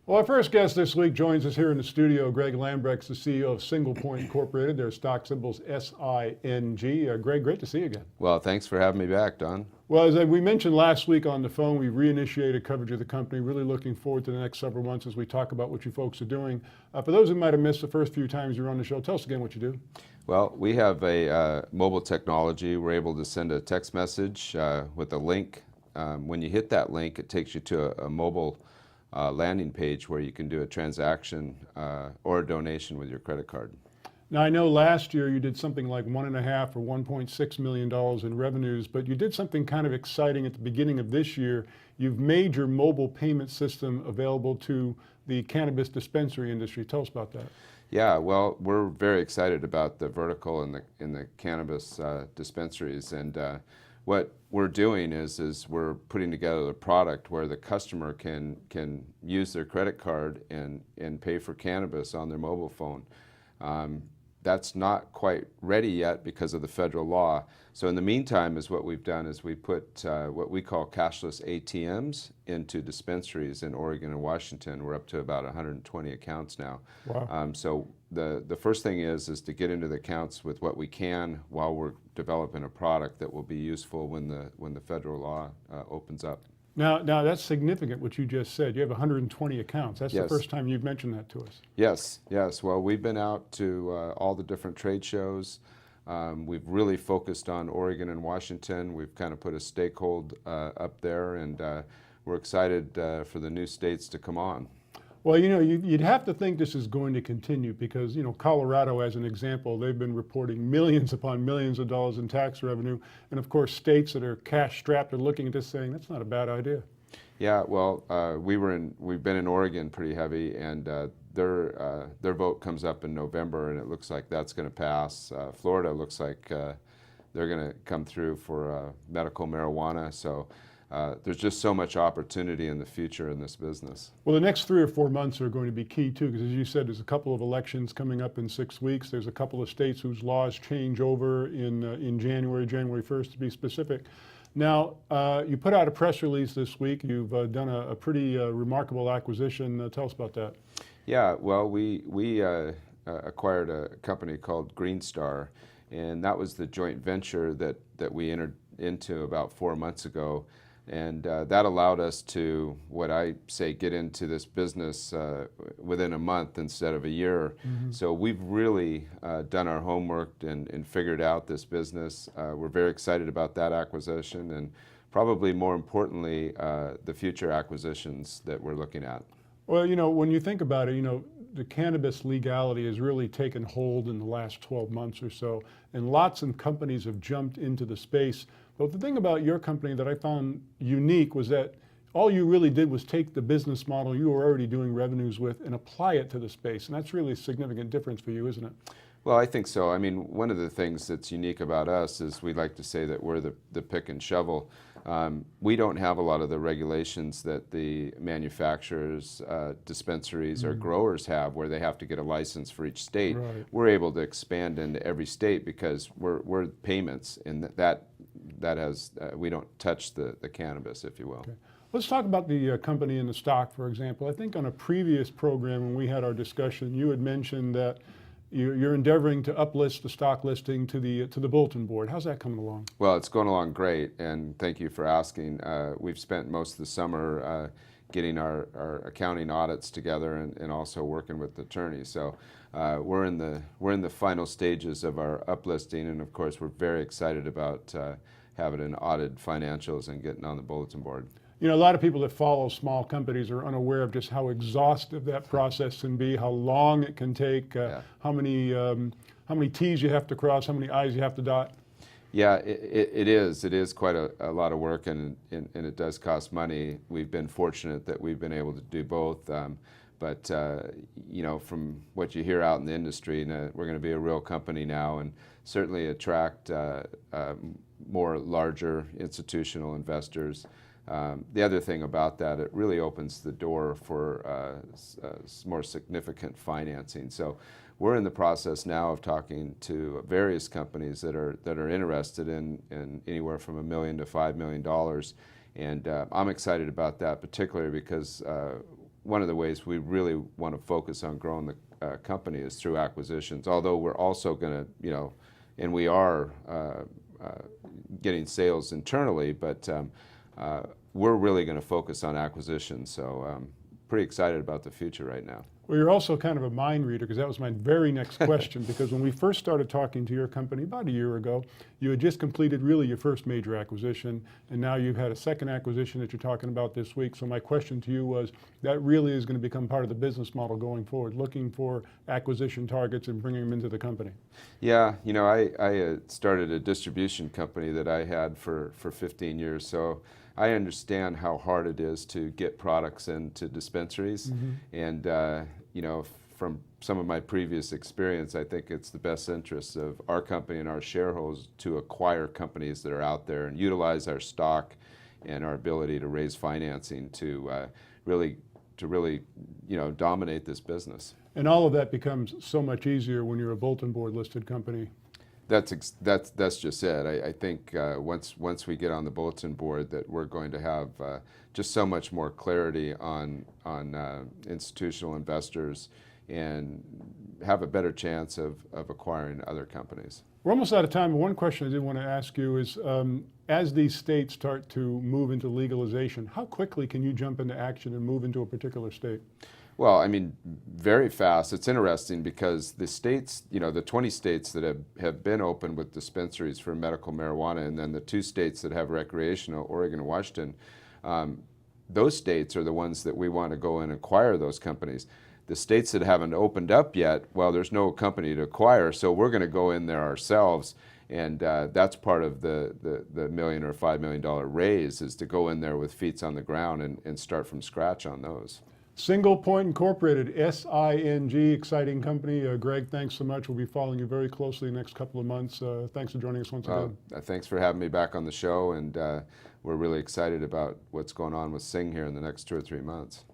Well, our first guest this week joins us here in the studio. Greg Lambrecht's the CEO of Singlepoint Incorporated. Their stock symbol's SING. Greg, great to see you again. Well, thanks for having me back, Don. Well, as we mentioned last week on the phone, we reinitiated coverage of the company. Really looking forward to the next several months as we talk about what you folks are doing. For those who might have missed the first few times you were on the show, tell us again what you do. Well, we have a mobile technology. We're able to send a text message with a link. When you hit that link, it takes you to a mobile landing page where you can do a transaction or a donation with your credit card. Now, I know last year you did something like $1.5 or $1.6 million in revenues, but you did something kind of exciting at the beginning of this year. You've made your mobile payment system available to the cannabis dispensary industry. Tell us about that. Yeah, well, we're very excited about the vertical in the cannabis dispensaries, and what we're doing is we're putting together a product where the customer can use their credit card and pay for cannabis on their mobile phone. That's not quite ready yet because of the federal law. So in the meantime, what we've done is we put what we call cashless ATMs into dispensaries in Oregon and Washington. We're up to about 120 accounts now. Wow. So the first thing is to get into the accounts with what we can while we're developing a product that will be useful when the federal law opens up. Now that's significant what you just said. You have 120 accounts. That's Yes. the first time you've mentioned that to us. Yes, yes. Well, we've been out to all the different trade shows. We've really focused on Oregon and Washington. We've kind of put a stakehold up there, and we're excited for the new states to come on. Well, you know, you'd have to think this is going to continue because, you know, Colorado, as an example, they've been reporting millions upon millions of dollars in tax revenue. And of course, states that are cash strapped are looking at this saying, that's not a bad idea. Yeah, well, we've been in Oregon pretty heavy, and their vote comes up in November, and it looks like that's going to pass. Florida looks like they're going to come through for medical marijuana. So there's just so much opportunity in the future in this business. Well, the next 3 or 4 months are going to be key too, because as you said, there's a couple of elections coming up in 6 weeks. There's a couple of states whose laws change over in January 1st to be specific. Now, you put out a press release this week. You've done a pretty remarkable acquisition. Tell us about that. Yeah, well, we acquired a company called Green Star, and that was the joint venture that we entered into about 4 months ago. And that allowed us to, what I say, get into this business within a month instead of a year. Mm-hmm. So we've really done our homework and figured out this business. We're very excited about that acquisition, and probably more importantly, the future acquisitions that we're looking at. Well, you know, when you think about it, you know, the cannabis legality has really taken hold in the last 12 months or so, and lots of companies have jumped into the space. But the thing about your company that I found unique was that all you really did was take the business model you were already doing revenues with and apply it to the space. And that's really a significant difference for you, isn't it? Well, I think so. I mean, one of the things that's unique about us is we like to say that we're the pick and shovel. We don't have a lot of the regulations that the manufacturers, dispensaries, or growers have, where they have to get a license for each state. Right. We're able to expand into every state because we're payments, and that has we don't touch the cannabis, if you will. Okay. Let's talk about the company and the stock, for example. I think on a previous program when we had our discussion, you had mentioned that you're endeavoring to uplist the stock listing to the bulletin board. How's that coming along? Well, it's going along great, and thank you for asking. We've spent most of the summer getting our accounting audits together and also working with the attorneys. So we're in the final stages of our uplisting, and of course we're very excited about having an audited financials and getting on the bulletin board. You know, a lot of people that follow small companies are unaware of just how exhaustive that process can be, how long it can take, how many T's you have to cross, how many I's you have to dot. Yeah, it is. It is quite a lot of work, and it does cost money. We've been fortunate that we've been able to do both. But you know, from what you hear out in the industry, we're going to be a real company now, and certainly attract more larger institutional investors. The other thing about that, it really opens the door for more significant financing. So we're in the process now of talking to various companies that are interested in anywhere from $1 million to $5 million, and I'm excited about that, particularly because one of the ways we really want to focus on growing the company is through acquisitions. Although we're also going to, and we are getting sales internally, but we're really going to focus on acquisitions. So pretty excited about the future right now. Well, you're also kind of a mind reader, because that was my very next question. Because when we first started talking to your company about a year ago, you had just completed really your first major acquisition, and now you've had a second acquisition that you're talking about this week. So my question to you was, that really is going to become part of the business model going forward, looking for acquisition targets and bringing them into the company? Yeah, I started a distribution company that I had for 15 years, so I understand how hard it is to get products into dispensaries. And from some of my previous experience, I think it's the best interest of our company and our shareholders to acquire companies that are out there and utilize our stock and our ability to raise financing to really dominate this business. And all of that becomes so much easier when you're a bulletin board listed company. That's just it. I think once we get on the bulletin board, that we're going to have just so much more clarity on institutional investors and have a better chance of acquiring other companies. We're almost out of time, but one question I did want to ask you is, as these states start to move into legalization, how quickly can you jump into action and move into a particular state? Well, I mean, very fast. It's interesting because the states, the 20 states that have been open with dispensaries for medical marijuana, and then the 2 states that have recreational, Oregon and Washington, those states are the ones that we want to go and acquire those companies. The states that haven't opened up yet, well, there's no company to acquire, so we're going to go in there ourselves. And that's part of the $1 million or $5 million raise, is to go in there with feet on the ground and start from scratch on those. Singlepoint Incorporated, S-I-N-G, exciting company. Greg, thanks so much. We'll be following you very closely the next couple of months. Thanks for joining us once again. Thanks for having me back on the show, and we're really excited about what's going on with Sing here in the next 2 or 3 months.